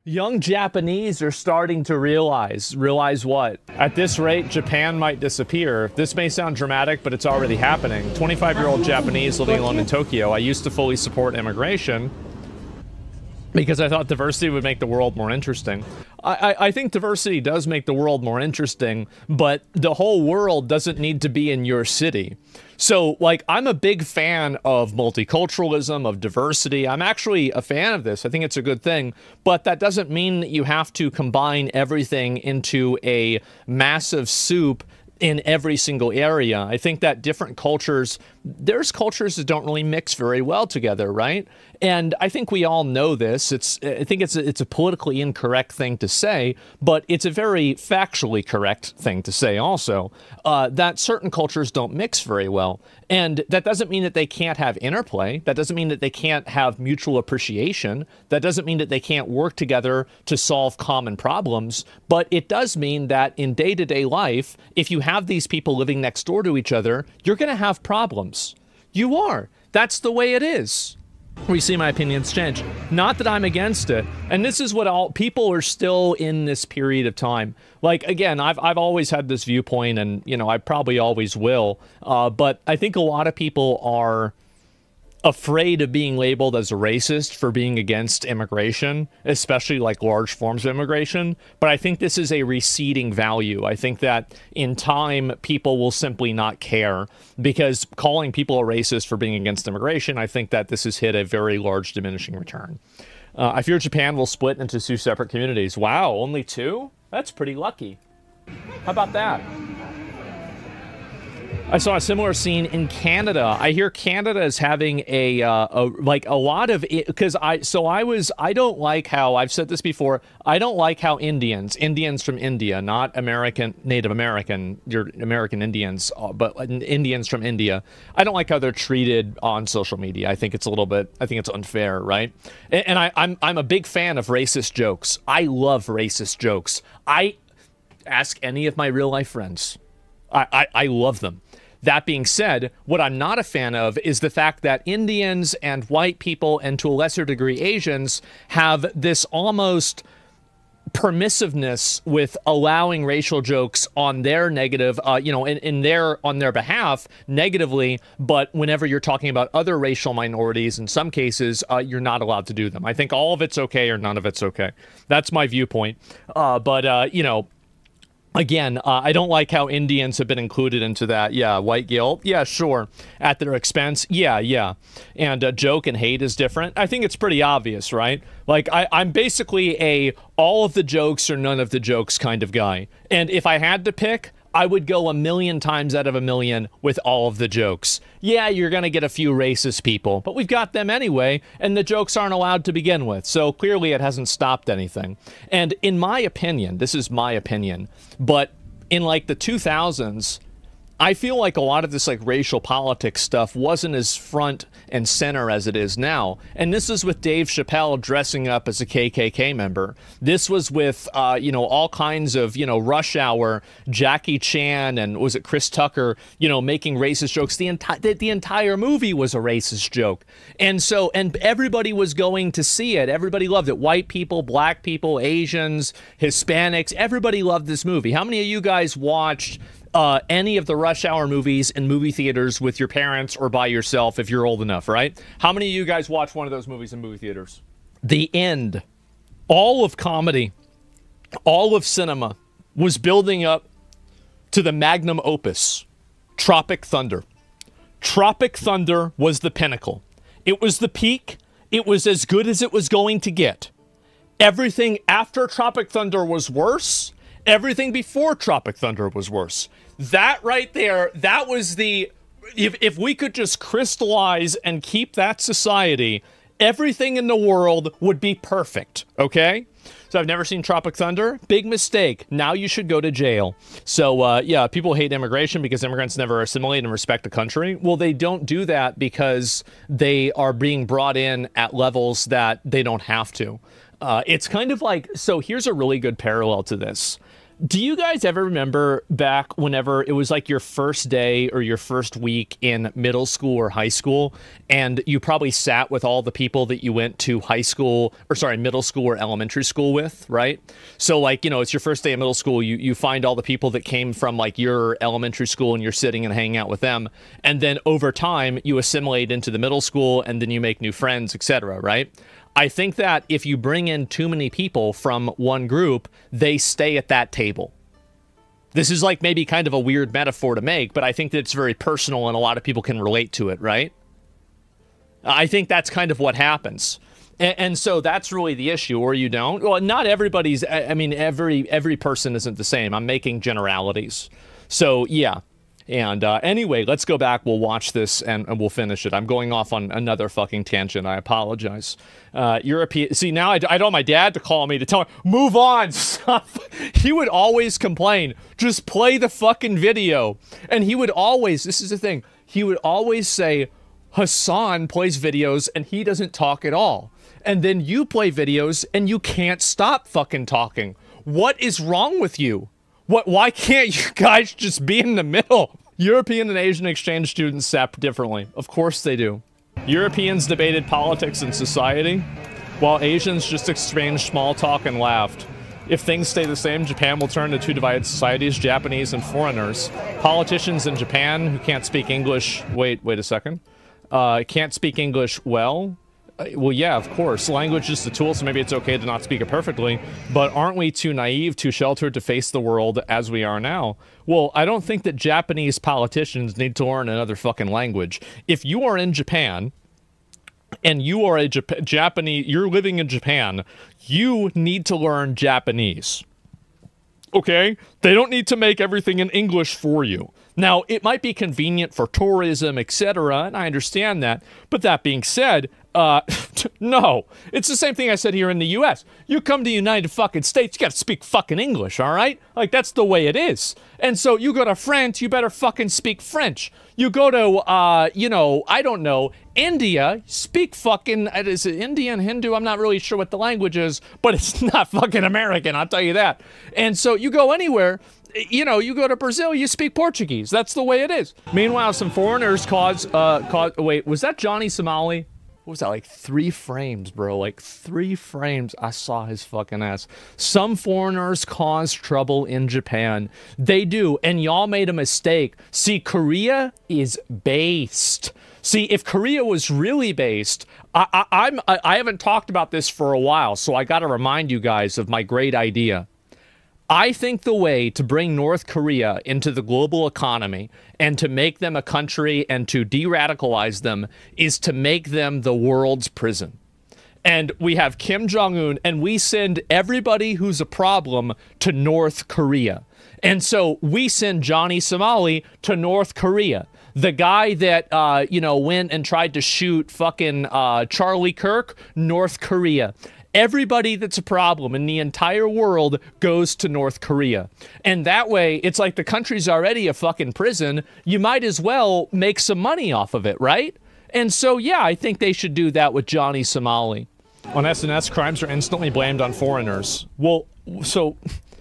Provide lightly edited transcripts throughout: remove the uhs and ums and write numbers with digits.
Young Japanese are starting to realize what? At this rate, Japan might disappear. This may sound dramatic, but it's already happening. 25-year-old Japanese living alone in Tokyo. I used to fully support immigration because I thought diversity would make the world more interesting. I think diversity does make the world more interesting, but the whole world doesn't need to be in your city. So, like, I'm a big fan of multiculturalism, of diversity. I'm actually a fan of this. I think it's a good thing, but that doesn't mean that you have to combine everything into a massive soup in every single area. I think that different cultures, there's cultures that don't really mix very well together, right? And I think we all know this. I think it's a politically incorrect thing to say, but it's a very factually correct thing to say also, that certain cultures don't mix very well. And that doesn't mean that they can't have interplay. That doesn't mean that they can't have mutual appreciation. That doesn't mean that they can't work together to solve common problems. But it does mean that in day-to-day life, if you have these people living next door to each other, you're going to have problems. You are. That's the way it is. We see my opinions change. Not that I'm against it. And this is what all people are still in this period of time. Like, again, I've always had this viewpoint, and, you know, I probably always will. But I think a lot of people are afraid of being labeled as a racist for being against immigration, especially like large forms of immigration. But I think this is a receding value. I think that in time, people will simply not care, because calling people a racist for being against immigration, I think that this has hit a very large diminishing return. I fear Japan will split into two separate communities. Wow, only two? That's pretty lucky. How about that? I saw a similar scene in Canada. I hear Canada is having a lot of, because I don't like how, I've said this before, I don't like how Indians from India, not Native American, your American Indians, but Indians from India, I don't like how they're treated on social media. I think it's unfair, right? And I'm a big fan of racist jokes. I love racist jokes. I ask any of my real life friends. I love them. That being said, what I'm not a fan of is the fact that Indians and white people, and to a lesser degree Asians, have this almost permissiveness with allowing racial jokes on their negative, on their behalf negatively, but whenever you're talking about other racial minorities, in some cases, you're not allowed to do them. I think all of it's okay or none of it's okay. That's my viewpoint. Again, I don't like how Indians have been included into that. Yeah, white guilt. Yeah, sure. At their expense. Yeah. And joke and hate is different. I think it's pretty obvious, right? Like, I'm basically a all of the jokes or none of the jokes kind of guy. And if I had to pick, I would go 1,000,000 times out of 1,000,000 with all of the jokes. Yeah, you're going to get a few racist people, but we've got them anyway, and the jokes aren't allowed to begin with, so clearly it hasn't stopped anything. And in my opinion, this is my opinion, but in like the 2000s, I feel like a lot of this like racial politics stuff wasn't as front and center as it is now. And this is with Dave Chappelle dressing up as a KKK member. This was with, all kinds of, Rush Hour, Jackie Chan, and was it Chris Tucker, making racist jokes. The entire movie was a racist joke. And everybody was going to see it. Everybody loved it. White people, black people, Asians, Hispanics, everybody loved this movie. How many of you guys watched any of the Rush Hour movies in movie theaters with your parents or by yourself if you're old enough, right? How many of you guys watched one of those movies in movie theaters? The end. All of comedy, all of cinema was building up to the magnum opus, Tropic Thunder. Tropic Thunder was the pinnacle. It was the peak. It was as good as it was going to get. Everything after Tropic Thunder was worse. Everything before Tropic Thunder was worse. That right there, that was the... If we could just crystallize and keep that society, everything in the world would be perfect, okay? So I've never seen Tropic Thunder. Big mistake. Now you should go to jail. So, yeah, people hate immigration because immigrants never assimilate and respect the country. Well, they don't do that because they are being brought in at levels that they don't have to. It's kind of like... So here's a really good parallel to this. Do you guys ever remember back whenever it was like your first day or your first week in middle school or high school, and you probably sat with all the people that you went to middle school or elementary school with, right? So like, you know, it's your first day of middle school, you find all the people that came from like your elementary school and you're sitting and hanging out with them. And then over time you assimilate into the middle school and then you make new friends, etc., right? I think that if you bring in too many people from one group, they stay at that table. This is like maybe kind of a weird metaphor to make, but I think that it's very personal and a lot of people can relate to it, right? I think that's kind of what happens. And so that's really the issue, or you don't. Well, not everybody's, I mean, every person isn't the same. I'm making generalities. So, yeah. And anyway, let's go back. We'll watch this and we'll finish it. I'm going off on another fucking tangent. I apologize. European. See, now I don't want my dad to call me to tell me, move on, stuff. He would always complain, just play the fucking video. And he would always, this is the thing, he would always say, Hassan plays videos and he doesn't talk at all. And then you play videos and you can't stop fucking talking. What is wrong with you? Why can't you guys just be in the middle? European and Asian exchange students sap differently. Of course they do. Europeans debated politics and society, while Asians just exchanged small talk and laughed. If things stay the same, Japan will turn to two divided societies, Japanese and foreigners. Politicians in Japan who can't speak English... Wait a second. Can't speak English well? Well, yeah, of course. Language is the tool, so maybe it's okay to not speak it perfectly. But aren't we too naive, too sheltered to face the world as we are now? Well, I don't think that Japanese politicians need to learn another fucking language. If you are in Japan, and you are a Japanese, you're living in Japan, you need to learn Japanese. Okay? They don't need to make everything in English for you. Now, it might be convenient for tourism, etc., and I understand that. But that being said, no. It's the same thing I said here in the U.S. You come to the United fucking States, you gotta speak fucking English, all right? Like, that's the way it is. And so you go to France, you better fucking speak French. You go to, you know, I don't know, India, speak fucking, is it Indian, Hindu? I'm not really sure what the language is, but it's not fucking American, I'll tell you that. And so you go anywhere, you know, you go to Brazil, you speak Portuguese. That's the way it is. Meanwhile, some foreigners wait, was that Johnny Somali? What was that, like 3 frames, bro? Like 3 frames, I saw his fucking ass. Some foreigners cause trouble in Japan. They do, and y'all made a mistake. See, Korea is based. See, if Korea was really based, I haven't talked about this for a while, so I gotta remind you guys of my great idea. I think the way to bring North Korea into the global economy and to make them a country and to de-radicalize them is to make them the world's prison. And we have Kim Jong-un, and we send everybody who's a problem to North Korea. And so we send Johnny Somali to North Korea. The guy that, you know, went and tried to shoot fucking Charlie Kirk, North Korea. Everybody that's a problem in the entire world goes to North Korea. And that way, it's like the country's already a fucking prison. You might as well make some money off of it, right? And so, yeah, I think they should do that with Johnny Somali. On SNS, crimes are instantly blamed on foreigners. Well, so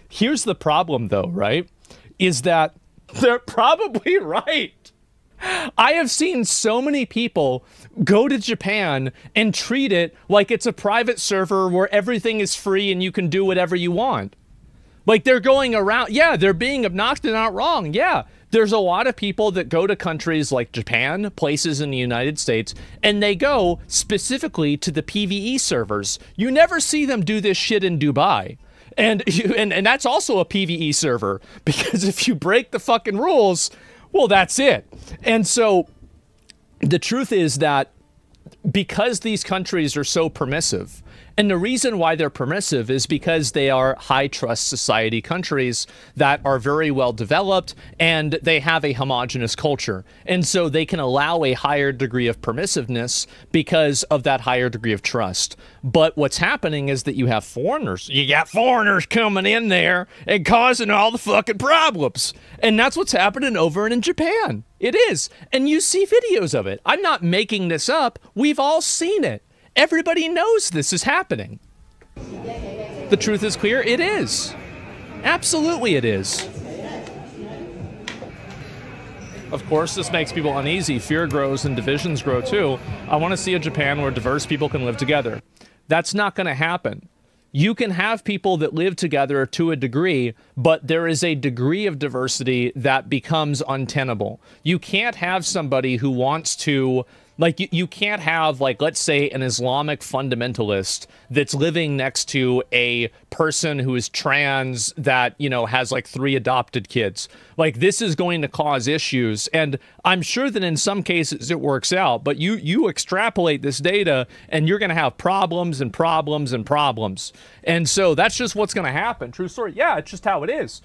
here's the problem, though, right? Is that they're probably right. I have seen so many people go to Japan and treat it like it's a private server where everything is free and you can do whatever you want. Like, they're going around, yeah, they're being obnoxious, not wrong, yeah. There's a lot of people that go to countries like Japan, places in the United States, and they go specifically to the PvE servers. You never see them do this shit in Dubai. And that's also a PvE server, because if you break the fucking rules, well, that's it. And so the truth is that because these countries are so permissive, and the reason why they're permissive is because they are high-trust society countries that are very well developed, and they have a homogenous culture. And so they can allow a higher degree of permissiveness because of that higher degree of trust. But what's happening is that you have foreigners. You got foreigners coming in there and causing all the fucking problems. And that's what's happening over in Japan. It is. And you see videos of it. I'm not making this up. We've all seen it. Everybody knows this is happening. The truth is clear, it is. Absolutely it is. Of course, this makes people uneasy. Fear grows and divisions grow too. I want to see a Japan where diverse people can live together. That's not going to happen. You can have people that live together to a degree, but there is a degree of diversity that becomes untenable. You can't have somebody who wants to, like, you can't have, like, let's say an Islamic fundamentalist that's living next to a person who is trans that, you know, has like 3 adopted kids. Like, this is going to cause issues. And I'm sure that in some cases it works out, but you extrapolate this data and you're going to have problems and problems and problems. And so that's just what's going to happen. True story. Yeah, it's just how it is.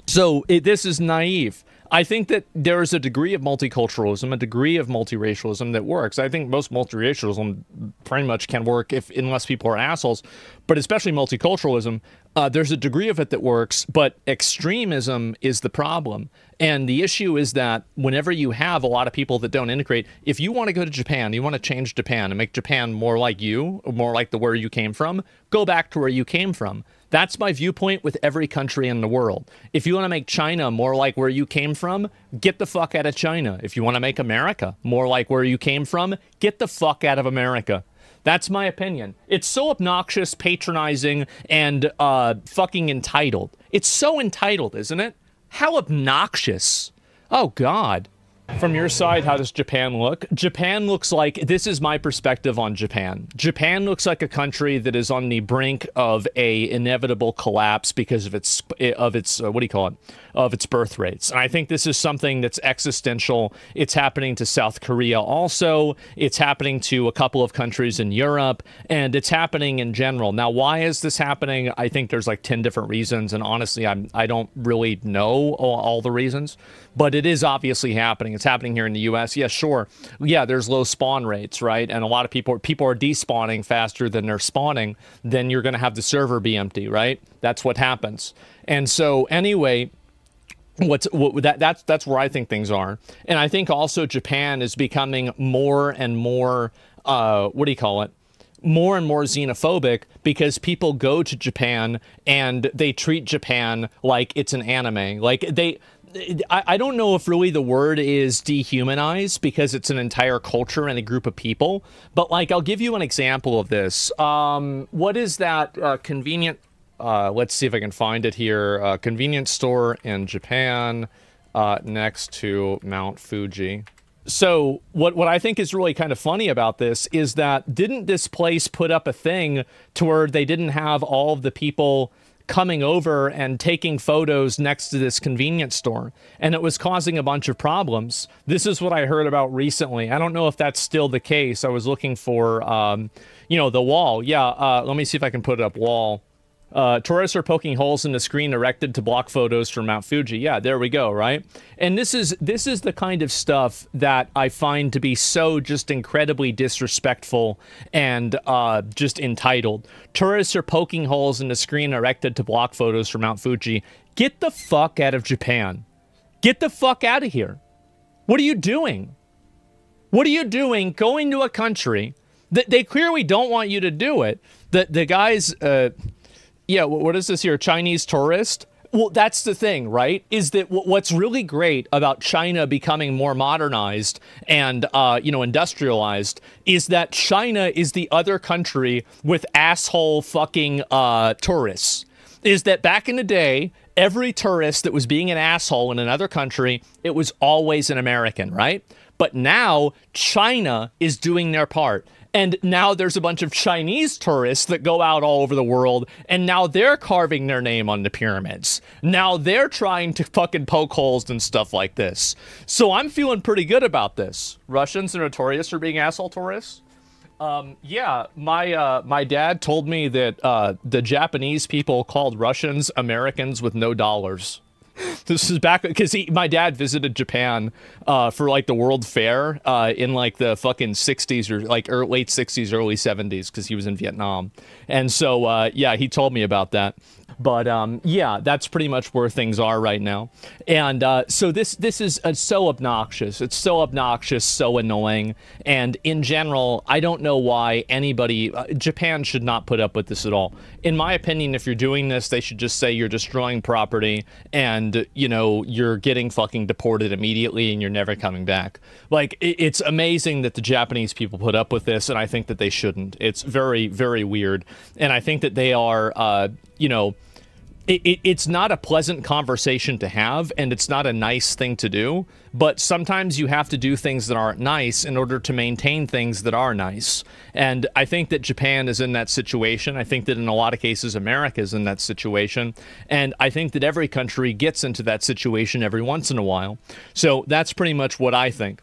So this is naive. I think that there is a degree of multiculturalism, a degree of multiracialism that works. I think most multiracialism pretty much can work unless people are assholes, but especially multiculturalism, there's a degree of it that works, but extremism is the problem. And the issue is that whenever you have a lot of people that don't integrate, if you want to go to Japan, you want to change Japan and make Japan more like you, more like where you came from, go back to where you came from. That's my viewpoint with every country in the world. If you want to make China more like where you came from, get the fuck out of China. If you want to make America more like where you came from, get the fuck out of America. That's my opinion. It's so obnoxious, patronizing, and fucking entitled. It's so entitled, isn't it? How obnoxious. Oh, God. From your side, how does Japan look? Japan looks like, this is my perspective on Japan. Japan looks like a country that is on the brink of a inevitable collapse because of its what do you call it? Of its birth rates. And I think this is something that's existential. It's happening to South Korea also. It's happening to a couple of countries in Europe, and it's happening in general. Now, why is this happening? I think there's like 10 different reasons, and honestly, I don't really know all the reasons, but it is obviously happening. It's happening here in the US. Yeah, sure. Yeah, there's low spawn rates, right? And a lot of people are despawning faster than they're spawning. Then you're going to have the server be empty, right? That's what happens. And so anyway, that's where I think things are. And I think also Japan is becoming more and more what do you call it? More and more xenophobic because people go to Japan and they treat Japan like it's an anime. Like I don't know if really the word is dehumanize because it's an entire culture and a group of people, but like I'll give you an example of this. What is that convenient, let's see if I can find it here, convenience store in Japan next to Mount Fuji. So what I think is really kind of funny about this is that didn't this place put up a thing to where they didn't have all of the people coming over and taking photos next to this convenience store, and it was causing a bunch of problems. This is what I heard about recently. I don't know if that's still the case. I was looking for, you know, the wall. Yeah, let me see if I can put it up. Wall. Tourists are poking holes in the screen erected to block photos from Mount Fuji. Yeah, there we go, right? And this is the kind of stuff that I find to be so just incredibly disrespectful and just entitled. Tourists are poking holes in the screen erected to block photos from Mount Fuji. Get the fuck out of Japan. Get the fuck out of here. What are you doing? What are you doing going to a country that they clearly don't want you to do it? The guys... yeah, what is this here? Chinese tourist? Well, that's the thing, right? Is that what's really great about China becoming more modernized and, you know, industrialized is that China is the other country with asshole fucking tourists. Is that back in the day, every tourist that was being an asshole in another country, it was always an American, right? But now China is doing their part. And now there's a bunch of Chinese tourists that go out all over the world, and now they're carving their name on the pyramids. Now they're trying to fucking poke holes and stuff like this. So I'm feeling pretty good about this. Russians are notorious for being asshole tourists. Yeah, my dad told me that the Japanese people called Russians Americans with no dollars. This is back because my dad visited Japan for like the World Fair in like the fucking 60s or like late 60s, early 70s because he was in Vietnam. And so, yeah, he told me about that. But yeah, that's pretty much where things are right now. And so this is so obnoxious. It's so obnoxious, so annoying. And in general, I don't know why anybody, Japan should not put up with this at all. In my opinion, if you're doing this, they should just say you're destroying property and, you know, you're getting fucking deported immediately and you're never coming back. Like, it's amazing that the Japanese people put up with this, and I think that they shouldn't. It's very, very weird. And I think that they are, you know, it's not a pleasant conversation to have, and it's not a nice thing to do, but sometimes you have to do things that aren't nice in order to maintain things that are nice. And I think that Japan is in that situation. I think that in a lot of cases, America is in that situation. And I think that every country gets into that situation every once in a while. So that's pretty much what I think.